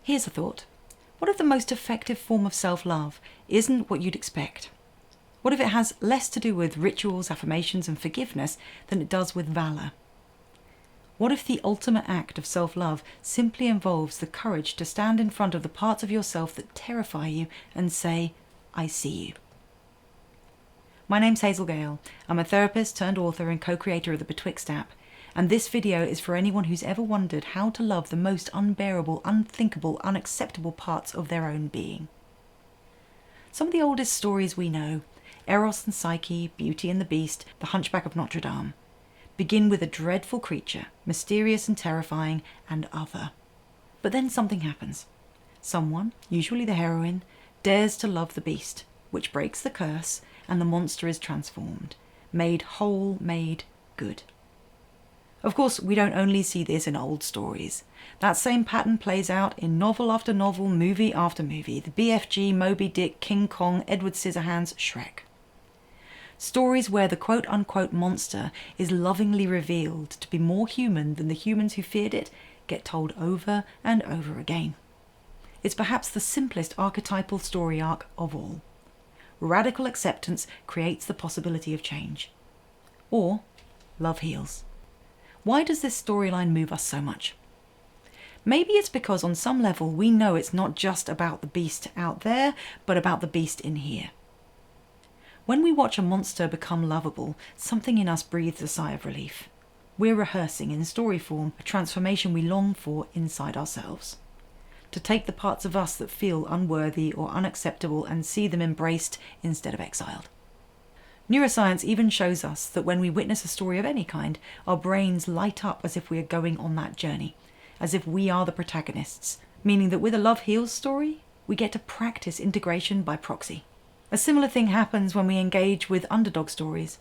Here's a thought. What if the most effective form of self-love isn't what you'd expect? What if it has less to do with rituals, affirmations, and forgiveness than it does with valour? What if the ultimate act of self-love simply involves the courage to stand in front of the parts of yourself that terrify you and say, I see you? My name's Hazel Gale. I'm a therapist turned author and co-creator of the Betwixt app, and this video is for anyone who's ever wondered how to love the most unbearable, unthinkable, unacceptable parts of their own being. Some of the oldest stories we know, Eros and Psyche, Beauty and the Beast, the Hunchback of Notre Dame, begin with a dreadful creature, mysterious and terrifying and other. But then something happens. Someone, usually the heroine, dares to love the beast, which breaks the curse, and the monster is transformed, made whole, made good. Of course, we don't only see this in old stories. That same pattern plays out in novel after novel, movie after movie. The BFG, Moby Dick, King Kong, Edward Scissorhands, Shrek. Stories where the quote-unquote monster is lovingly revealed to be more human than the humans who feared it get told over and over again. It's perhaps the simplest archetypal story arc of all. Radical acceptance creates the possibility of change. Or, love heals. Why does this storyline move us so much? Maybe it's because on some level we know it's not just about the beast out there, but about the beast in here. When we watch a monster become lovable, something in us breathes a sigh of relief. We're rehearsing in story form a transformation we long for inside ourselves. To take the parts of us that feel unworthy or unacceptable and see them embraced instead of exiled. Neuroscience even shows us that when we witness a story of any kind, our brains light up as if we are going on that journey, as if we are the protagonists, meaning that with a Love Heals story, we get to practice integration by proxy. A similar thing happens when we engage with underdog stories.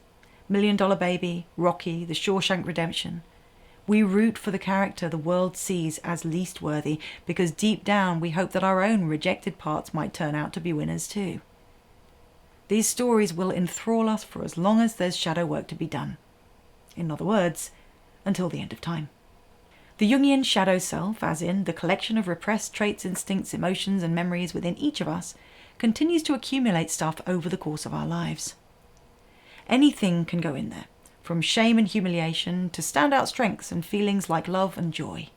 Million Dollar Baby, Rocky, The Shawshank Redemption. We root for the character the world sees as least worthy because deep down we hope that our own rejected parts might turn out to be winners too. These stories will enthrall us for as long as there's shadow work to be done. In other words, until the end of time. The Jungian shadow self, as in the collection of repressed traits, instincts, emotions and memories within each of us, continues to accumulate stuff over the course of our lives. Anything can go in there, from shame and humiliation to standout strengths and feelings like love and joy.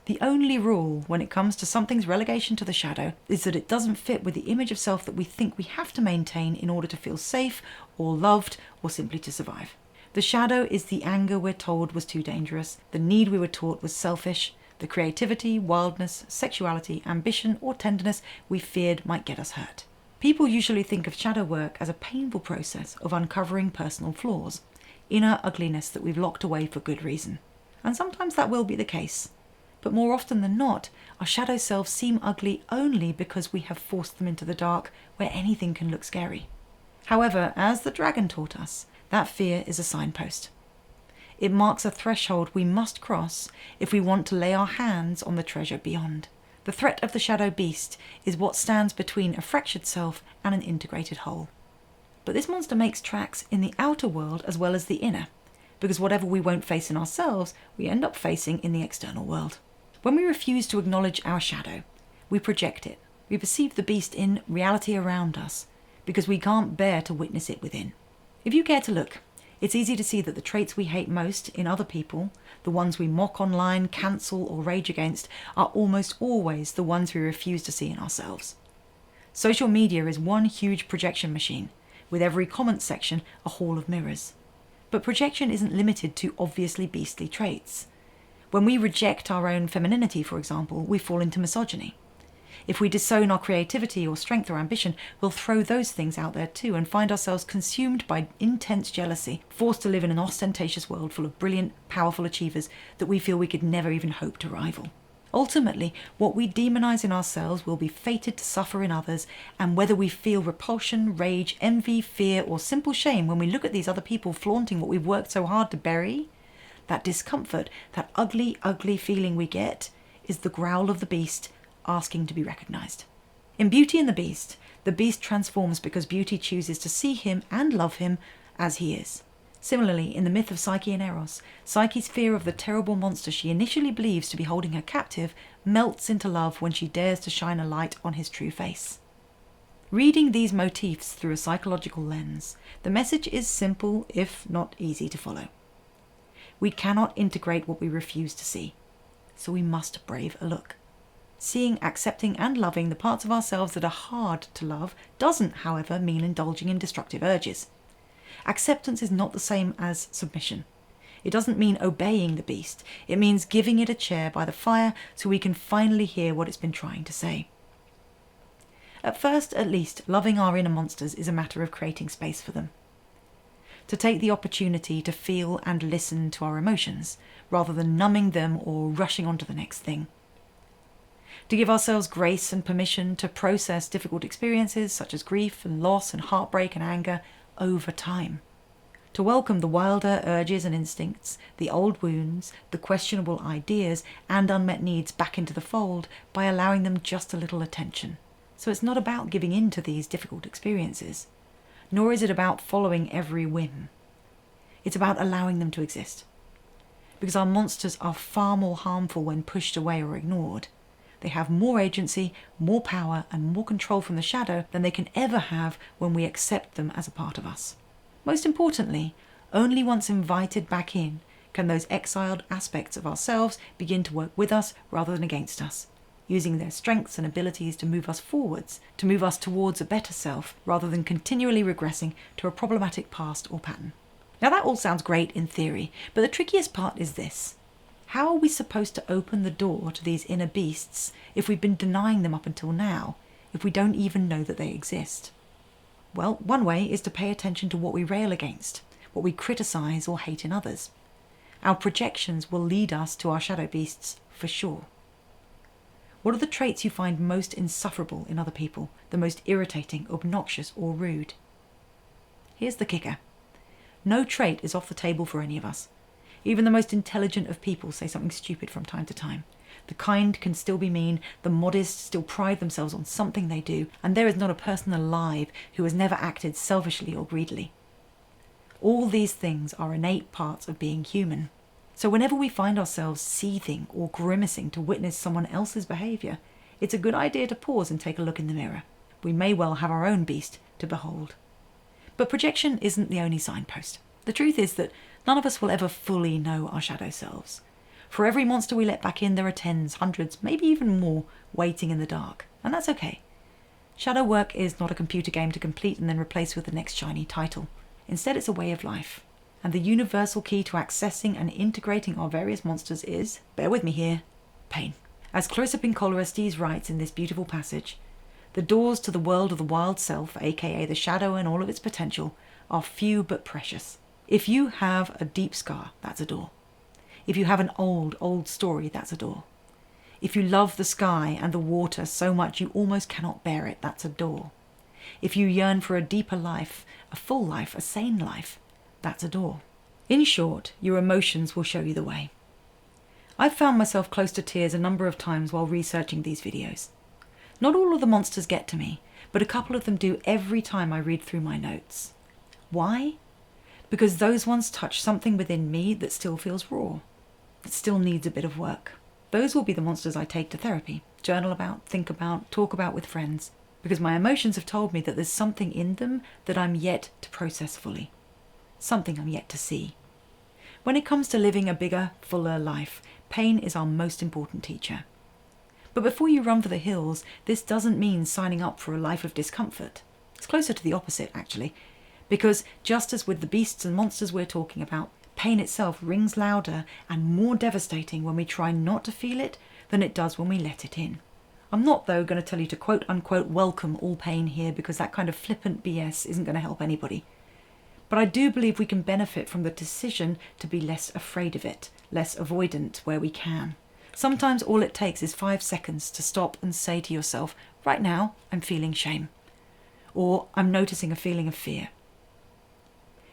The only rule when it comes to something's relegation to the shadow is that it doesn't fit with the image of self that we think we have to maintain in order to feel safe or loved or simply to survive. The shadow is the anger we're told was too dangerous, the need we were taught was selfish, the creativity, wildness, sexuality, ambition or tenderness we feared might get us hurt. People usually think of shadow work as a painful process of uncovering personal flaws, inner ugliness that we've locked away for good reason. And sometimes that will be the case. But more often than not, our shadow selves seem ugly only because we have forced them into the dark where anything can look scary. However, as the dragon taught us, that fear is a signpost. It marks a threshold we must cross if we want to lay our hands on the treasure beyond. The threat of the shadow beast is what stands between a fractured self and an integrated whole. But this monster makes tracks in the outer world as well as the inner, because whatever we won't face in ourselves, we end up facing in the external world. When we refuse to acknowledge our shadow, we project it. We perceive the beast in reality around us, because we can't bear to witness it within. If you care to look, it's easy to see that the traits we hate most in other people, the ones we mock online, cancel or rage against, are almost always the ones we refuse to see in ourselves. Social media is one huge projection machine, with every comment section a hall of mirrors. But projection isn't limited to obviously beastly traits. When we reject our own femininity, for example, we fall into misogyny. If we disown our creativity or strength or ambition, we'll throw those things out there too and find ourselves consumed by intense jealousy, forced to live in an ostentatious world full of brilliant, powerful achievers that we feel we could never even hope to rival. Ultimately, what we demonize in ourselves will be fated to suffer in others, and whether we feel repulsion, rage, envy, fear, or simple shame when we look at these other people flaunting what we've worked so hard to bury, that discomfort, that ugly, ugly feeling we get, is the growl of the beast asking to be recognized. In Beauty and the Beast transforms because Beauty chooses to see him and love him as he is, Similarly, in the myth of Psyche and Eros, Psyche's fear of the terrible monster she initially believes to be holding her captive melts into love when she dares to shine a light on his true face. Reading these motifs through a psychological lens, the message is simple, if not easy to follow. We cannot integrate what we refuse to see, so we must brave a look. Seeing, accepting and loving the parts of ourselves that are hard to love doesn't, however, mean indulging in destructive urges. Acceptance is not the same as submission. It doesn't mean obeying the beast. It means giving it a chair by the fire so we can finally hear what it's been trying to say. At first, at least, loving our inner monsters is a matter of creating space for them. To take the opportunity to feel and listen to our emotions, rather than numbing them or rushing on to the next thing. To give ourselves grace and permission to process difficult experiences such as grief and loss and heartbreak and anger over time. To welcome the wilder urges and instincts, the old wounds, the questionable ideas and unmet needs back into the fold by allowing them just a little attention. So it's not about giving in to these difficult experiences, nor is it about following every whim. It's about allowing them to exist. Because our monsters are far more harmful when pushed away or ignored. They have more agency, more power, and more control from the shadow than they can ever have when we accept them as a part of us. Most importantly, only once invited back in can those exiled aspects of ourselves begin to work with us rather than against us, using their strengths and abilities to move us forwards, to move us towards a better self, rather than continually regressing to a problematic past or pattern. Now that all sounds great in theory, but the trickiest part is this. How are we supposed to open the door to these inner beasts if we've been denying them up until now, if we don't even know that they exist? Well, one way is to pay attention to what we rail against, what we criticise or hate in others. Our projections will lead us to our shadow beasts for sure. What are the traits you find most insufferable in other people, the most irritating, obnoxious or rude? Here's the kicker. No trait is off the table for any of us. Even the most intelligent of people say something stupid from time to time. The kind can still be mean, the modest still pride themselves on something they do, and there is not a person alive who has never acted selfishly or greedily. All these things are innate parts of being human. So whenever we find ourselves seething or grimacing to witness someone else's behaviour, it's a good idea to pause and take a look in the mirror. We may well have our own beast to behold. But projection isn't the only signpost. The truth is that none of us will ever fully know our shadow selves. For every monster we let back in, there are tens, hundreds, maybe even more waiting in the dark. And that's okay. Shadow work is not a computer game to complete and then replace with the next shiny title. Instead, it's a way of life. And the universal key to accessing and integrating our various monsters is, bear with me here, pain. As Clarissa Pinkola Estes writes in this beautiful passage, the doors to the world of the wild self, aka the shadow and all of its potential, are few but precious. If you have a deep scar, that's a door. If you have an old story, that's a door. If you love the sky and the water so much you almost cannot bear it, that's a door. If you yearn for a deeper life, a full life, a sane life, that's a door. In short, your emotions will show you the way. I've found myself close to tears a number of times while researching these videos. Not all of the monsters get to me, but a couple of them do every time I read through my notes. Why? Because those ones touch something within me that still feels raw. It still needs a bit of work. Those will be the monsters I take to therapy, journal about, think about, talk about with friends, because my emotions have told me that there's something in them that I'm yet to process fully. Something I'm yet to see. When it comes to living a bigger, fuller life, pain is our most important teacher. But before you run for the hills, this doesn't mean signing up for a life of discomfort. It's closer to the opposite, actually, because just as with the beasts and monsters we're talking about, pain itself rings louder and more devastating when we try not to feel it than it does when we let it in. I'm not, though, going to tell you to quote-unquote welcome all pain here, because that kind of flippant BS isn't going to help anybody. But I do believe we can benefit from the decision to be less afraid of it, less avoidant where we can. Sometimes all it takes is 5 seconds to stop and say to yourself, right now, I'm feeling shame. Or I'm noticing a feeling of fear.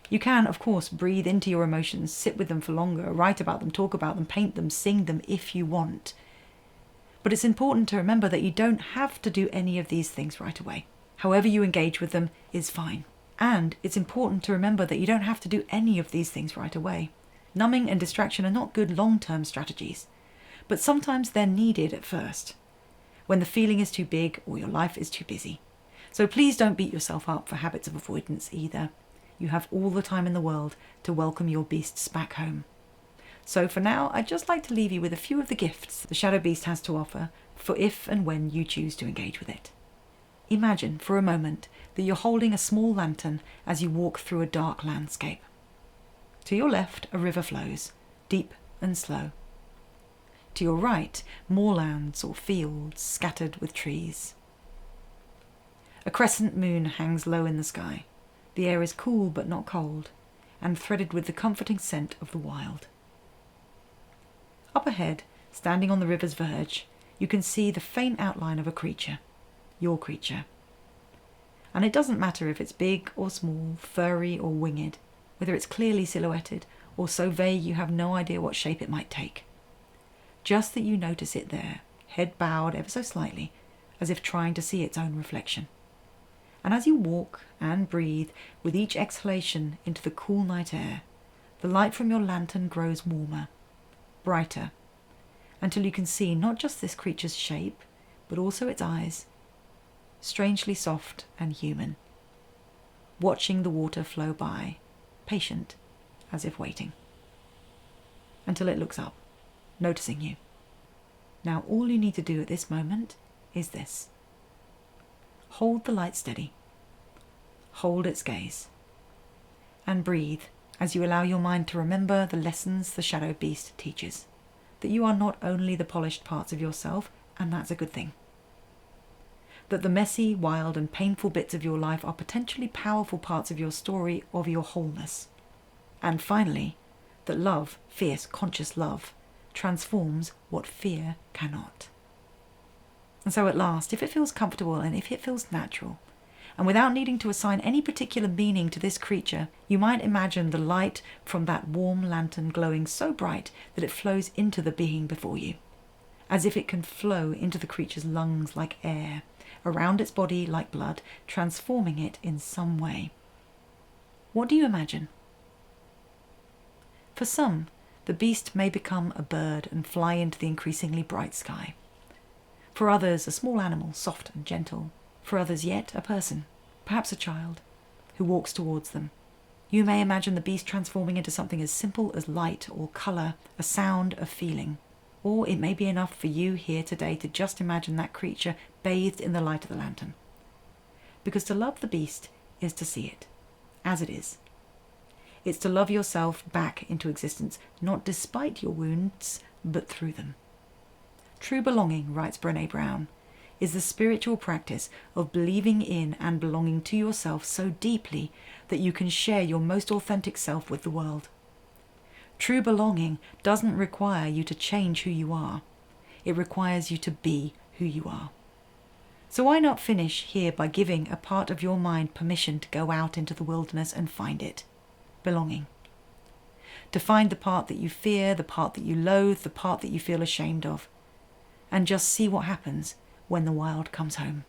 You can, of course, breathe into your emotions, sit with them for longer, write about them, talk about them, paint them, sing them if you want. But it's important to remember that you don't have to do any of these things right away. However you engage with them is fine. And it's important to remember that you don't have to do any of these things right away. Numbing and distraction are not good long-term strategies, but sometimes they're needed at first, when the feeling is too big or your life is too busy. So please don't beat yourself up for habits of avoidance either. You have all the time in the world to welcome your beasts back home. So for now, I'd just like to leave you with a few of the gifts the shadow beast has to offer for if and when you choose to engage with it. Imagine for a moment that you're holding a small lantern as you walk through a dark landscape. To your left, a river flows, deep and slow. To your right, moorlands or fields scattered with trees. A crescent moon hangs low in the sky. The air is cool but not cold, and threaded with the comforting scent of the wild. Up ahead, standing on the river's verge, you can see the faint outline of a creature, your creature. And it doesn't matter if it's big or small, furry or winged, whether it's clearly silhouetted or so vague you have no idea what shape it might take. Just that you notice it there, head bowed ever so slightly, as if trying to see its own reflection. And as you walk and breathe with each exhalation into the cool night air, the light from your lantern grows warmer, brighter, until you can see not just this creature's shape, but also its eyes, strangely soft and human, watching the water flow by, patient, as if waiting, until it looks up, noticing you. Now all you need to do at this moment is this. Hold the light steady, hold its gaze, and breathe as you allow your mind to remember the lessons the shadow beast teaches, that you are not only the polished parts of yourself, and that's a good thing, that the messy, wild and painful bits of your life are potentially powerful parts of your story of your wholeness. And finally, that love, fierce, conscious love, transforms what fear cannot. And so at last, if it feels comfortable and if it feels natural, and without needing to assign any particular meaning to this creature, you might imagine the light from that warm lantern glowing so bright that it flows into the being before you, as if it can flow into the creature's lungs like air, around its body like blood, transforming it in some way. What do you imagine? For some, the beast may become a bird and fly into the increasingly bright sky. For others, a small animal, soft and gentle. For others yet, a person, perhaps a child, who walks towards them. You may imagine the beast transforming into something as simple as light or colour, a sound, a feeling. Or it may be enough for you here today to just imagine that creature bathed in the light of the lantern. Because to love the beast is to see it, as it is. It's to love yourself back into existence, not despite your wounds, but through them. True belonging, writes Brené Brown, is the spiritual practice of believing in and belonging to yourself so deeply that you can share your most authentic self with the world. True belonging doesn't require you to change who you are. It requires you to be who you are. So why not finish here by giving a part of your mind permission to go out into the wilderness and find it? Belonging. To find the part that you fear, the part that you loathe, the part that you feel ashamed of. And just see what happens when the wild comes home.